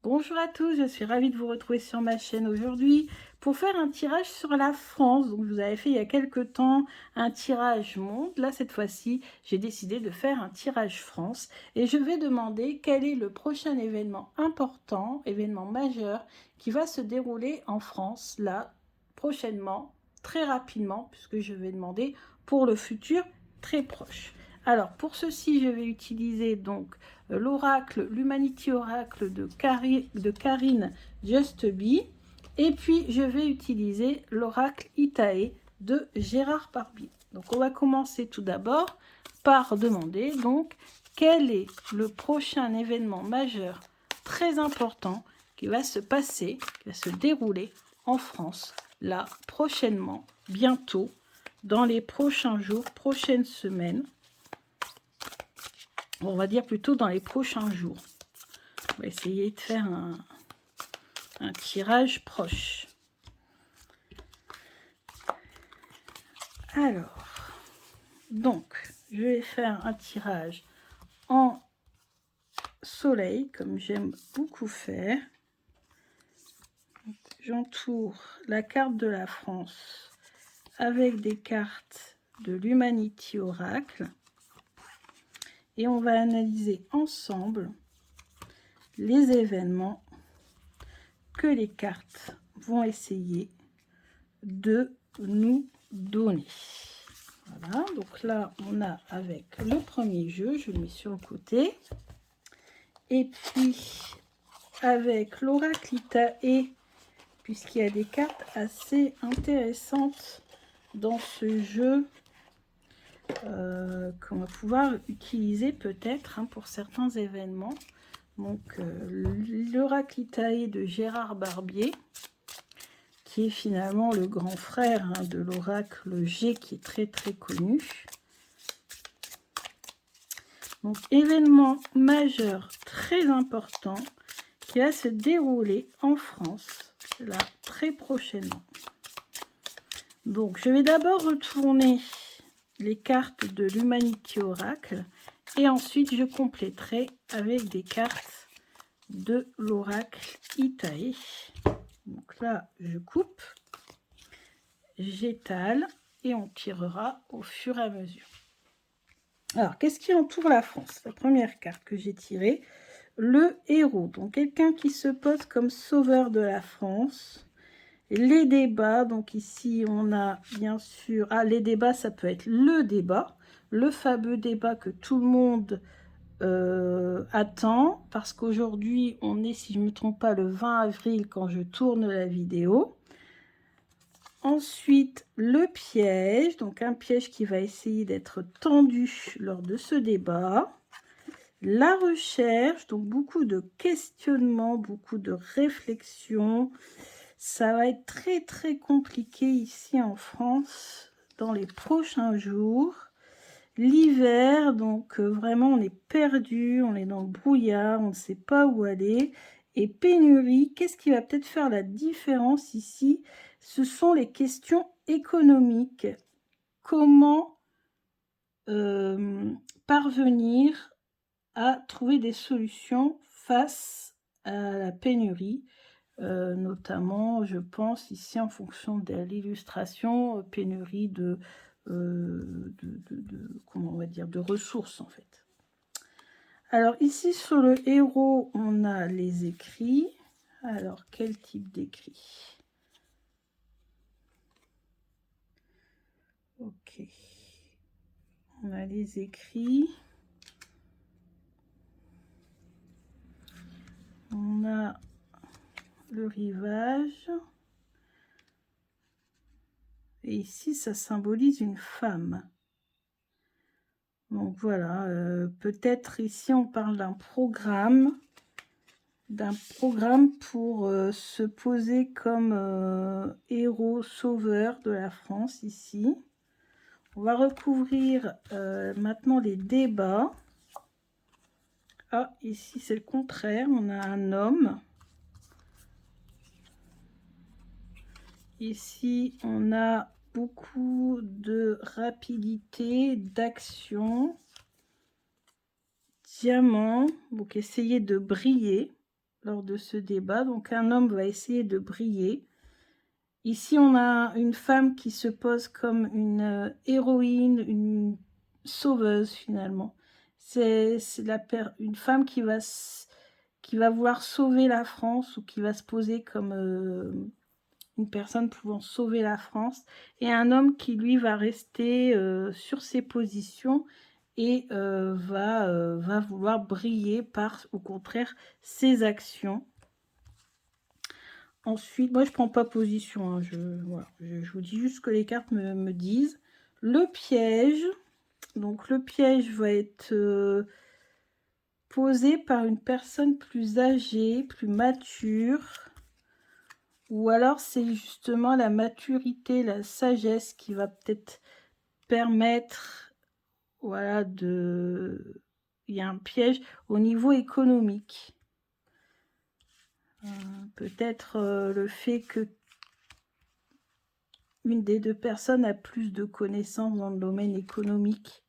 Bonjour à tous, je suis ravie de vous retrouver sur ma chaîne aujourd'hui pour faire un tirage sur la France. Donc, je vous avais fait il y a quelques temps un tirage monde. Là, cette fois-ci, j'ai décidé de faire un tirage France et je vais demander quel est le prochain événement important, événement majeur qui va se dérouler en France, là, prochainement, très rapidement, puisque je vais demander pour le futur très proche. Alors, pour ceci, je vais utiliser donc l'oracle, l'Humanity Oracle de Karine Justby. Et puis, je vais utiliser l'oracle Itae de Gérard Barbier. Donc, on va commencer tout d'abord par demander donc quel est le prochain événement majeur très important qui va se passer, qui va se dérouler en France, là, prochainement, bientôt, dans les prochains jours, prochaines semaines. On va dire plutôt dans les prochains jours. On va essayer de faire un tirage proche. Alors, donc, je vais faire un tirage en soleil, comme j'aime beaucoup faire. J'entoure la carte de la France avec des cartes de l'Humanity Oracle. Et on va analyser ensemble les événements que les cartes vont essayer de nous donner. Voilà, donc là on a avec le premier jeu, je le mets sur le côté, et puis avec l'oracle Itae, puisqu'il y a des cartes assez intéressantes dans ce jeu qu'on va pouvoir utiliser peut-être pour certains événements. Donc l'oracle Itae de Gérard Barbier, qui est finalement le grand frère de l'oracle G, qui est très très connu. Donc, événement majeur très important qui va se dérouler en France, là, très prochainement. Donc, je vais d'abord retourner les cartes de l'Humanity Oracle et ensuite je compléterai avec des cartes de l'oracle Itae. Donc là, je coupe, j'étale et on tirera au fur et à mesure. Alors, qu'est-ce qui entoure la France? La première carte que j'ai tirée, le héros. Donc, quelqu'un qui se pose comme sauveur de la France. Les débats, donc ici, on a bien sûr... Ah, les débats, ça peut être le débat, le fameux débat que tout le monde attend, parce qu'aujourd'hui, on est, si je ne me trompe pas, le 20 avril quand je tourne la vidéo. Ensuite, le piège, donc un piège qui va essayer d'être tendu lors de ce débat. La recherche, donc beaucoup de questionnements, beaucoup de réflexions. Ça va être très très compliqué ici en France dans les prochains jours. L'hiver, donc vraiment on est perdu, on est dans le brouillard, on ne sait pas où aller. Et pénurie, qu'est-ce qui va peut-être faire la différence ici? Ce sont les questions économiques. Comment parvenir à trouver des solutions face à la pénurie, notamment, je pense ici en fonction de l'illustration, pénurie comment on va dire, de ressources en fait. Alors ici sur le héros, on a les écrits. Alors quel type d'écrit? Ok. On a les écrits. On a le rivage. Et ici, ça symbolise une femme. Donc voilà, peut-être ici, on parle d'un programme pour se poser comme héros sauveur de la France ici. On va recouvrir maintenant les débats. Ah, ici, c'est le contraire. On a un homme. Ici, on a beaucoup de rapidité, d'action. Diamant, donc essayez de briller. lors de ce débat. Donc un homme va essayer de briller. Ici, on a une femme qui se pose comme une héroïne, une sauveuse finalement. C'est une femme qui va vouloir sauver la France ou qui va se poser comme une personne pouvant sauver la France, et un homme qui lui va rester sur ses positions et va vouloir briller par, au contraire, ses actions. Ensuite, moi je prends pas position, hein, voilà, je vous dis juste ce que les cartes me disent. Le piège, donc le piège va être posé par une personne plus âgée, plus mature, ou alors c'est justement la maturité, la sagesse qui va peut-être permettre, voilà, il y a un piège au niveau économique. Peut-être le fait que une des deux personnes a plus de connaissances dans le domaine économique.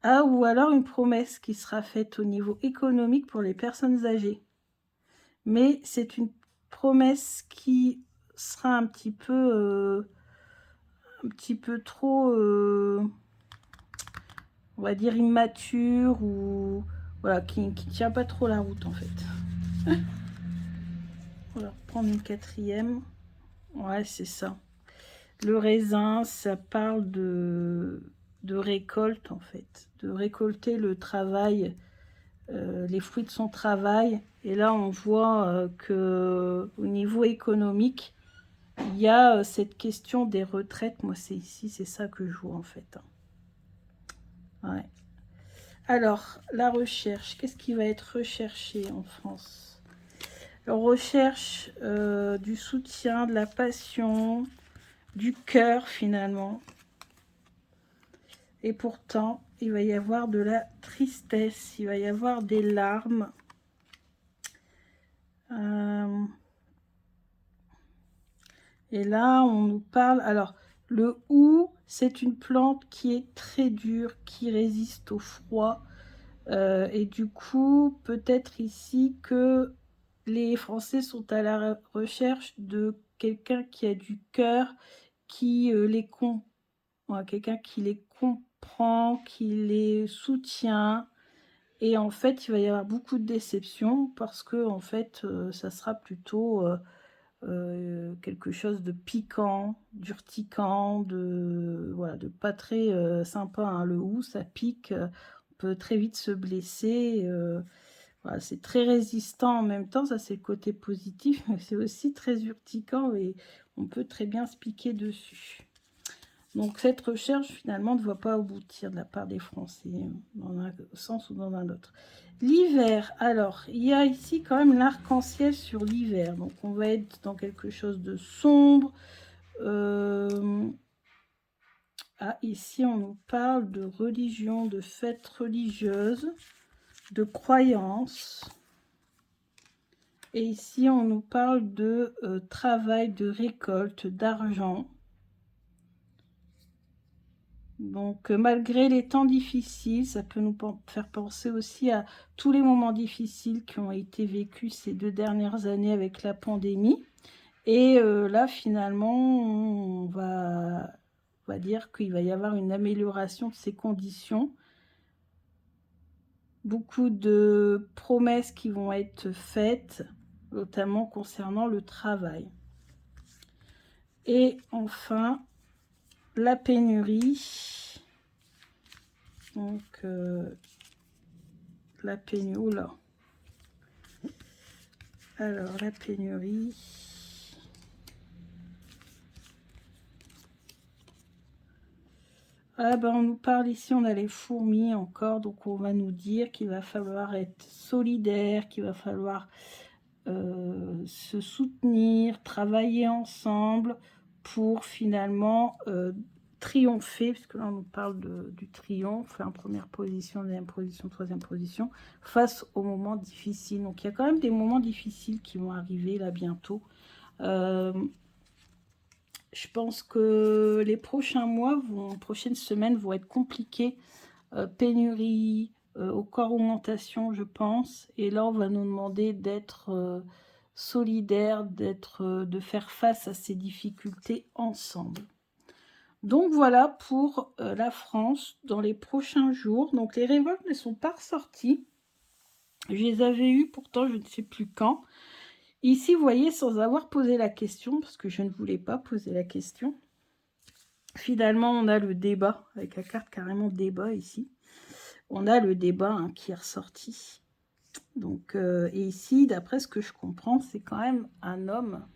Ah, ou alors une promesse qui sera faite au niveau économique pour les personnes âgées. Mais c'est une promesse qui sera un petit peu trop, on va dire, immature, ou voilà, qui ne tient pas trop la route en fait. On va reprendre une quatrième. Ouais, c'est ça. Le raisin, ça parle de récolte en fait, de récolter le travail, les fruits de son travail. Et là, on voit que au niveau économique, il y a cette question des retraites. Moi, c'est ici, c'est ça que je vois en fait. Ouais. Alors, la recherche, qu'est-ce qui va être recherché en France? On recherche du soutien, de la passion, du cœur finalement. Et pourtant, il va y avoir de la tristesse, il va y avoir des larmes. Et là, on nous parle... Alors, le hou, c'est une plante qui est très dure, qui résiste au froid. Et du coup, peut-être ici que les Français sont à la recherche de quelqu'un qui a du cœur, qui quelqu'un qui les comprend, qui les soutient. Et en fait, il va y avoir beaucoup de déceptions parce que en fait, ça sera plutôt quelque chose de piquant, d'urticant, voilà, de pas très sympa, hein. Le hou, ça pique, on peut très vite se blesser. Voilà, c'est très résistant en même temps, ça c'est le côté positif, mais c'est aussi très urticant et on peut très bien se piquer dessus. Donc cette recherche finalement ne va pas aboutir de la part des Français, dans un sens ou dans un autre. L'hiver, alors il y a ici quand même l'arc-en-ciel sur l'hiver, donc on va être dans quelque chose de sombre. Ah, ici on nous parle de religion, de fêtes religieuses, de croyances. Et ici on nous parle de travail, de récolte, d'argent. Donc, malgré les temps difficiles, ça peut nous faire penser aussi à tous les moments difficiles qui ont été vécus ces 2 dernières années avec la pandémie. Et là, finalement, on va dire qu'il va y avoir une amélioration de ces conditions. Beaucoup de promesses qui vont être faites, notamment concernant le travail. Et enfin, la pénurie. Donc, la pénurie, oula. Alors, la pénurie. Ah ben, on nous parle ici, on a les fourmis encore, donc on va nous dire qu'il va falloir être solidaire, qu'il va falloir se soutenir, travailler ensemble pour finalement triompher, puisque là on nous parle du triomphe, en première position, deuxième position, troisième position, face aux moments difficiles. Donc il y a quand même des moments difficiles qui vont arriver là bientôt. Je pense que les prochains mois, prochaines semaines vont être compliquées pénurie, encore augmentation, je pense. Et là, on va nous demander d'être solidaires, de faire face à ces difficultés ensemble. Donc voilà pour la France dans les prochains jours. Donc les révoltes ne sont pas ressorties. Je les avais eues pourtant, je ne sais plus quand. Ici, vous voyez, sans avoir posé la question, parce que je ne voulais pas poser la question. Finalement, on a le débat, avec la carte carrément débat ici. On a le débat hein, qui est ressorti. Donc, et ici, d'après ce que je comprends, c'est quand même un homme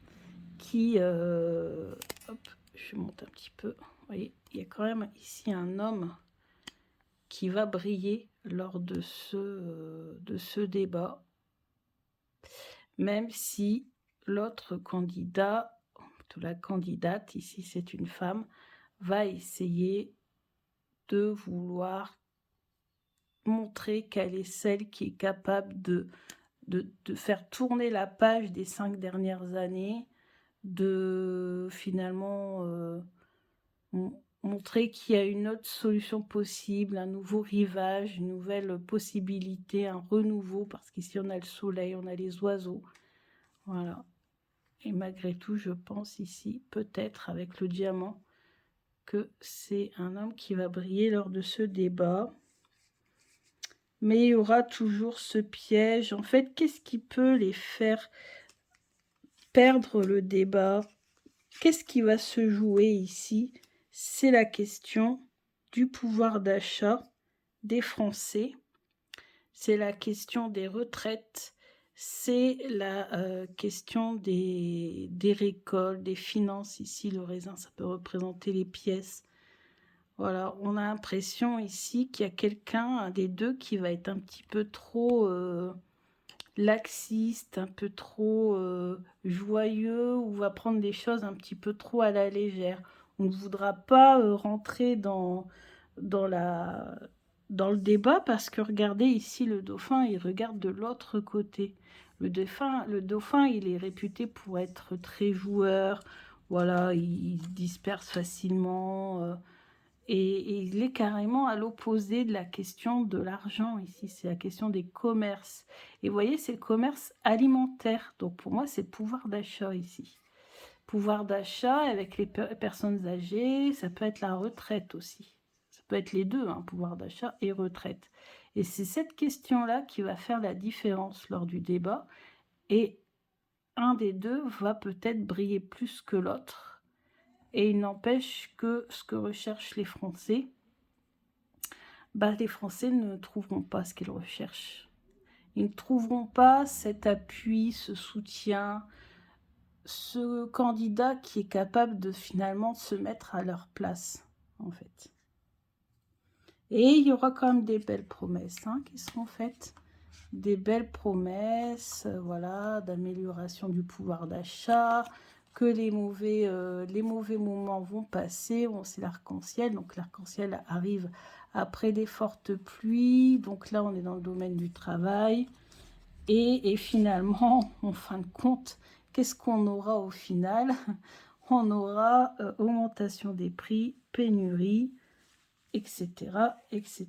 qui... hop, je monte un petit peu. Vous voyez, il y a quand même ici un homme qui va briller lors de ce débat. Même si l'autre candidat, la candidate, ici c'est une femme, va essayer de vouloir montrer qu'elle est celle qui est capable de faire tourner la page des 5 dernières années, de finalement montrer qu'il y a une autre solution possible, un nouveau rivage, une nouvelle possibilité, un renouveau, parce qu'ici on a le soleil, on a les oiseaux, voilà. Et malgré tout, je pense ici, peut-être avec le diamant, que c'est un homme qui va briller lors de ce débat. Mais il y aura toujours ce piège. En fait, qu'est-ce qui peut les faire perdre le débat? Qu'est-ce qui va se jouer ici? C'est la question du pouvoir d'achat des Français. C'est la question des retraites. C'est la question des récoltes, des finances. Ici, le raisin, ça peut représenter les pièces. Voilà, on a l'impression ici qu'il y a quelqu'un, un des deux, qui va être un petit peu trop laxiste, un peu trop joyeux, ou va prendre des choses un petit peu trop à la légère. On ne voudra pas rentrer dans le débat parce que regardez ici le dauphin, il regarde de l'autre côté. Le dauphin, il est réputé pour être très joueur, voilà, il se disperse facilement. Et il est carrément à l'opposé de la question de l'argent ici, c'est la question des commerces. Et vous voyez, c'est le commerce alimentaire. Donc pour moi, c'est le pouvoir d'achat ici. Pouvoir d'achat avec les personnes âgées, ça peut être la retraite aussi. Ça peut être les deux, hein, pouvoir d'achat et retraite. Et c'est cette question-là qui va faire la différence lors du débat. Et un des deux va peut-être briller plus que l'autre. Et il n'empêche que ce que recherchent les Français, les Français ne trouveront pas ce qu'ils recherchent. Ils ne trouveront pas cet appui, ce soutien, ce candidat qui est capable de finalement se mettre à leur place, en fait. Et il y aura quand même des belles promesses hein, qui seront faites. Des belles promesses, voilà, d'amélioration du pouvoir d'achat, que les mauvais moments vont passer. Bon, c'est l'arc-en-ciel, donc l'arc-en-ciel arrive après des fortes pluies. Donc là, on est dans le domaine du travail. Et finalement, en fin de compte, qu'est-ce qu'on aura au final? On aura augmentation des prix, pénurie, etc., etc.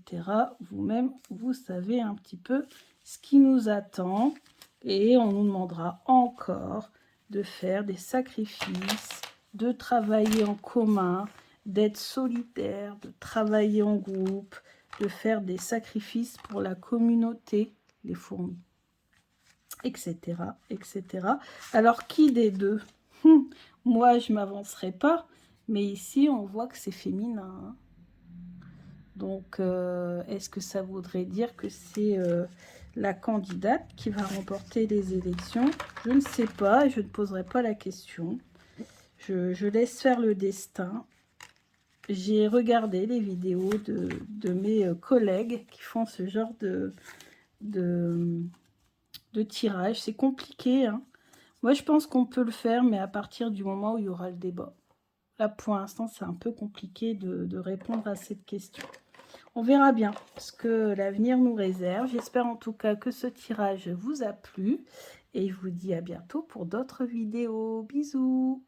Vous-même, vous savez un petit peu ce qui nous attend. Et on nous demandera encore de faire des sacrifices, de travailler en commun, d'être solidaire, de travailler en groupe, de faire des sacrifices pour la communauté, les fourmis, etc., etc. Alors, qui des deux? Moi, je ne m'avancerai pas, mais ici, on voit que c'est féminin, hein. Donc, est-ce que ça voudrait dire que c'est la candidate qui va remporter les élections? Je ne sais pas, je ne poserai pas la question. Je laisse faire le destin. J'ai regardé les vidéos de mes collègues qui font ce genre de tirage. C'est compliqué, hein. Moi, je pense qu'on peut le faire, mais à partir du moment où il y aura le débat. Là, pour l'instant, c'est un peu compliqué de répondre à cette question. On verra bien ce que l'avenir nous réserve. J'espère en tout cas que ce tirage vous a plu. Et je vous dis à bientôt pour d'autres vidéos. Bisous!